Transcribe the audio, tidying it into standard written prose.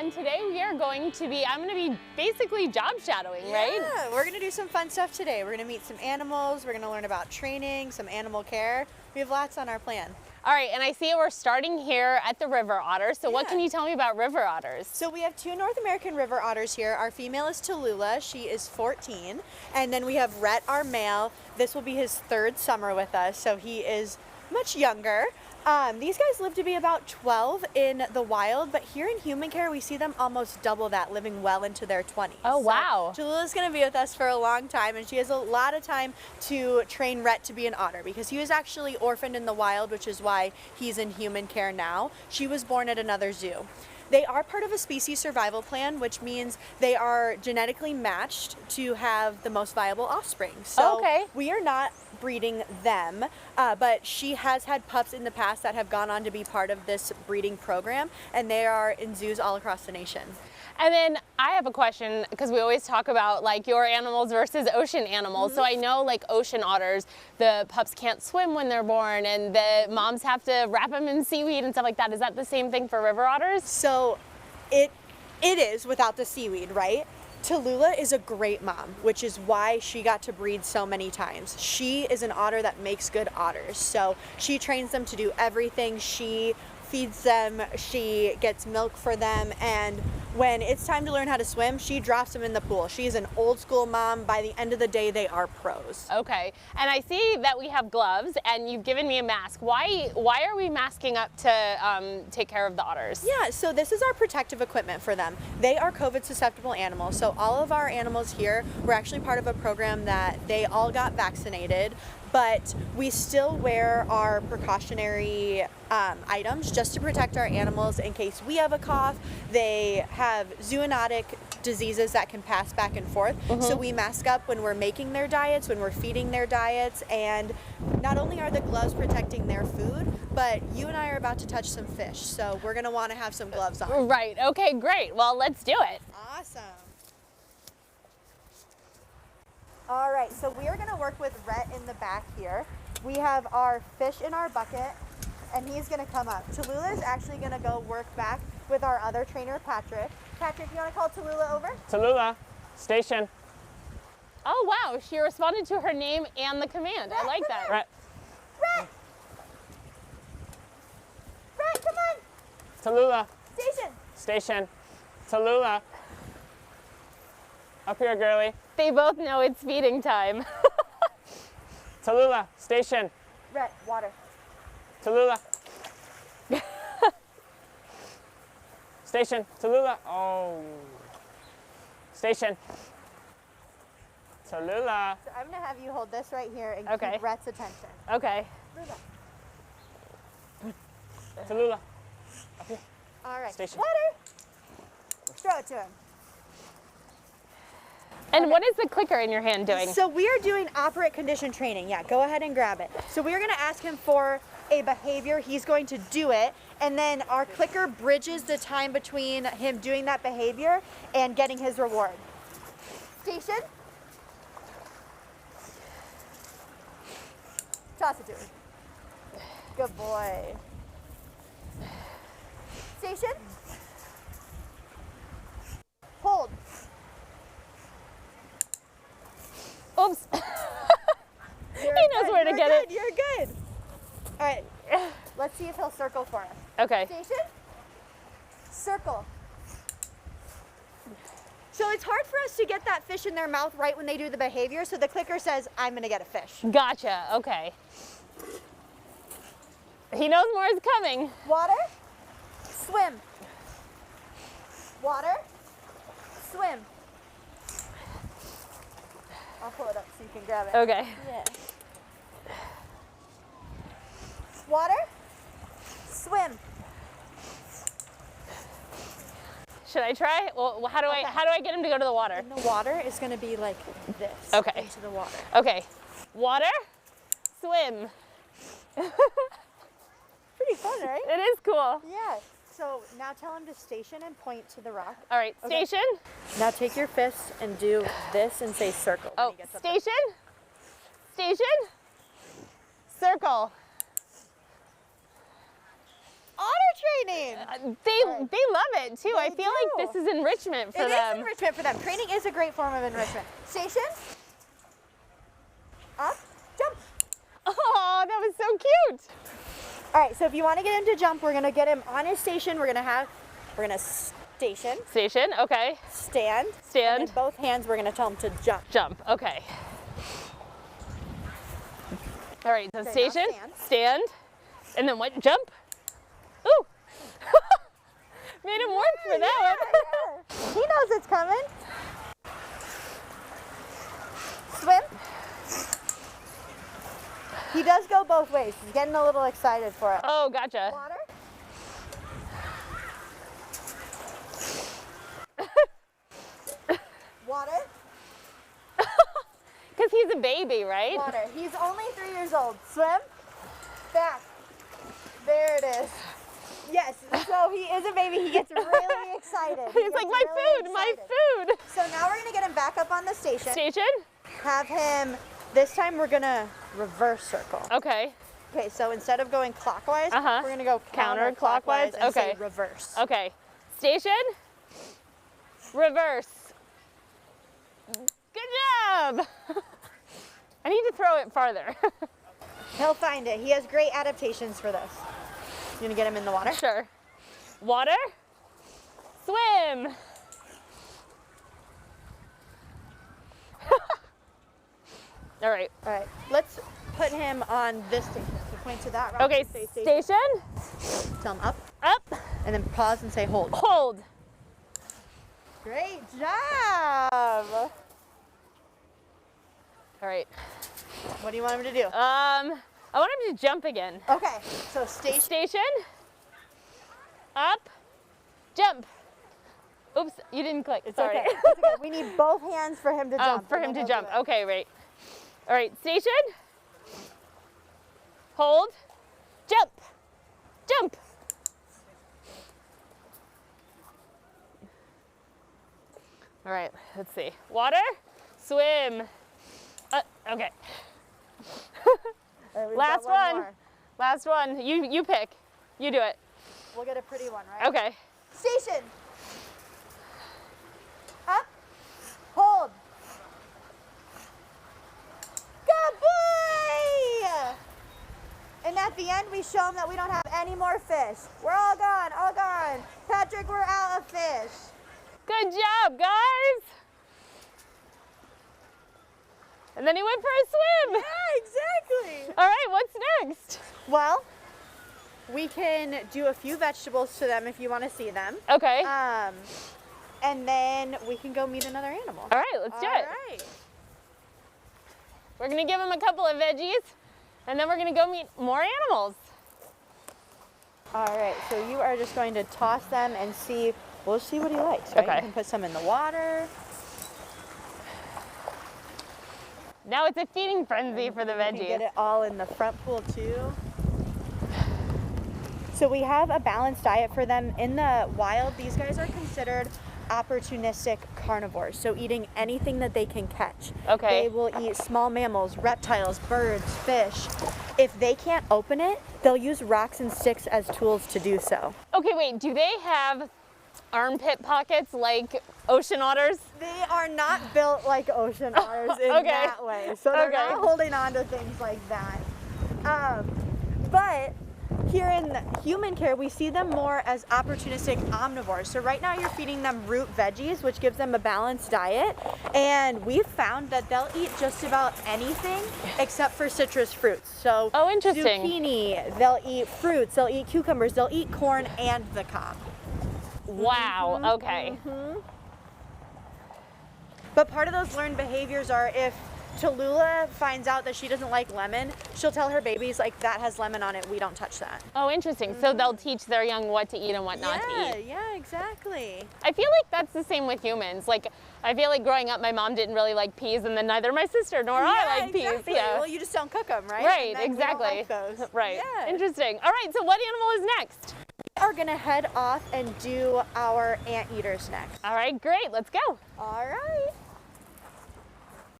and today we are going to be, I'm going to be basically job shadowing, right? Yeah, we're going to do some fun stuff today. We're going to meet some animals, we're going to learn about training, some animal care. We have lots on our plan. All right, and I see we're starting here at the river otters. So what can you tell me about river otters? So we have two North American river otters here. Our female is Tallulah, she is 14. And then we have Rhett, our male. This will be his third summer with us, so he is much younger. These guys live to be about 12 in the wild, but here in human care, we see them almost double that, living well into their 20s. Oh, wow. So Tallulah's going to be with us for a long time, and she has a lot of time to train Rhett to be an otter, because he was actually orphaned in the wild, which is why he's in human care now. She was born at another zoo. They are part of a species survival plan, which means they are genetically matched to have the most viable offspring. So we are not breeding them, but she has had pups in the past that have gone on to be part of this breeding program, and they are in zoos all across the nation. And then I have a question, because we always talk about like your animals versus ocean animals. So I know like ocean otters, the pups can't swim when they're born and the moms have to wrap them in seaweed and stuff like that. Is that the same thing for river otters? So it is without the seaweed, right? Tallulah is a great mom, which is why she got to breed so many times. She is an otter that makes good otters. So she trains them to do everything. She feeds them, she gets milk for them, and when it's time to learn how to swim, she drops them in the pool. She's an old school mom. By the end of the day, they are pros. Okay, and I see that we have gloves and you've given me a mask. Why are we masking up to take care of the otters? Yeah, so this is our protective equipment for them. They are COVID susceptible animals. So all of our animals here were actually part of a program that they all got vaccinated, but we still wear our precautionary items just to protect our animals in case we have a cough. They have zoonotic diseases that can pass back and forth. So we mask up when we're making their diets, when we're feeding their diets, and not only are the gloves protecting their food, but you and I are about to touch some fish, so we're gonna wanna have some gloves on. Right, okay, great. Well, let's do it. Awesome. All right, so we are gonna work with Rhett in the back here. We have our fish in our bucket, and he's gonna come up. Tallulah is actually gonna go work back with our other trainer, Patrick. Patrick, you wanna call Tallulah over? Tallulah, station. Oh wow, she responded to her name and the command. I like that. Rhett. Rhett! Rhett, come on! Tallulah, Station! station. Tallulah. Up here, girly. They both know it's feeding time. Tallulah, station. Rhett, water. Tallulah. Station. Tallulah. Oh. Station. Tallulah. So I'm gonna have you hold this right here and Okay. keep Rhett's attention. Okay. Tallulah. Up here. All right. Station. Water! Throw it to him. And what is the clicker in your hand doing? So we are doing operant condition training. Yeah, go ahead and grab it. So we are gonna ask him for a behavior. He's going to do it. And then our clicker bridges the time between him doing that behavior and getting his reward. Station. Toss it to him. Good boy. Station. Hold. Oops. He knows where to get it. You're good. All right. Let's see if he'll circle for us. Okay. Station. Circle. So it's hard for us to get that fish in their mouth right when they do the behavior, so the clicker says, I'm going to get a fish. Gotcha. Okay. He knows more is coming. Water. Swim. Water. Swim. I'll pull it up so you can grab it. Okay. Yeah. Water. Swim. Should I try? Well, how do I get him to go to the water? And the water is going to be like this. Okay. Into the water. Okay. Water. Swim. Pretty fun, right? It is cool. Yeah. So now tell him to station and point to the rock. All right. Okay. Station. Now take your fist and do this and say circle. when Oh, he gets up there. station. Station. Circle. otter training. They love it too. I feel like this is enrichment for them. It is enrichment for them. Training is a great form of enrichment. Station. Up, jump. Oh, that was so cute. All right, so if you want to get him to jump, we're gonna get him on his station. We're gonna station. Station, okay. Stand. Stand. And in both hands, we're gonna tell him to jump. Jump, okay. All right, so Okay, now station, stand. stand, and then what? Jump? Ooh. Made him work for that one. He knows it's coming. Swim. He does go both ways. He's getting a little excited for it. Oh, gotcha. Water. Water. Because he's a baby, right? Water. He's only 3 years old. Swim. Back. There it is. Yes. So he is a baby. He gets really excited. He's like, my food. So now we're going to get him back up on the station. Station? Have him, this time we're going to reverse circle. Okay. Okay, so instead of going clockwise, Uh-huh. we're going to go Counterclockwise? counterclockwise and Okay. say reverse. Okay. Station. Reverse. Good job. I need to throw it farther. He'll find it. He has great adaptations for this. You gonna get him in the water? Sure. Water. Swim. All right. All right. Let's put him on this station. So point to that rock. Okay, and say station. station. Tell him up, Up. and then pause and say hold. Hold. Great job. All right. What do you want him to do? I want him to jump again. Okay. So station. Station. Up. Jump. Oops, you didn't click. It's Sorry. okay. It's okay. We need both hands for him to Oh, jump. for and him then to he'll jump. do it. Okay, right. All right, station. Hold. Jump. Jump. All right, let's see. Water. Swim. Okay. All right, we've Last got one. more. Last one. You pick. You do it. We'll get a pretty one, right? Okay. Station. Up. Hold. Good boy! And at the end, we show him that we don't have any more fish. We're all gone, all gone. Patrick, we're out of fish. Good job, guys. And then he went for a swim. Yeah, exactly. All right, what's next? Well, we can do a few vegetables to them if you want to see them. Okay. And then we can go meet another animal. All right, let's do it. All right. We're gonna give him a couple of veggies, and then we're gonna go meet more animals. All right, so you are just going to toss them and see, we'll see what he likes, right? Okay. You can put some in the water. Now it's a feeding frenzy for the You can get veggies. it all in the front pool too. So we have a balanced diet for them. In the wild, these guys are considered opportunistic carnivores, so eating anything that they can catch. Okay. They will eat small mammals, reptiles, birds, fish. If they can't open it, they'll use rocks and sticks as tools to do so. Okay, wait, do they have armpit pockets like ocean otters? They are not built like ocean otters in Okay. that way, so they're Okay. not holding on to things like that. But here in human care, we see them more as opportunistic omnivores. So right now you're feeding them root veggies, which gives them a balanced diet. And we've found that they'll eat just about anything except for citrus fruits. So Oh, interesting. zucchini, they'll eat fruits, they'll eat cucumbers, they'll eat corn and the cob. Wow, okay. But part of those learned behaviors are if Tallulah finds out that she doesn't like lemon, she'll tell her babies, like, that has lemon on it, we don't touch that. Oh, interesting. So they'll teach their young what to eat and what not to eat. Yeah, exactly. I feel like that's the same with humans. Like, I feel like growing up, my mom didn't really like peas, and then neither my sister nor I like peas. exactly. Yeah. Well, you just don't cook them, right? Right, And then we don't exactly. like those. Right. Yeah. Interesting. All right, so what animal is next? We are gonna head off and do our anteaters next. All right, great. Let's go. All right.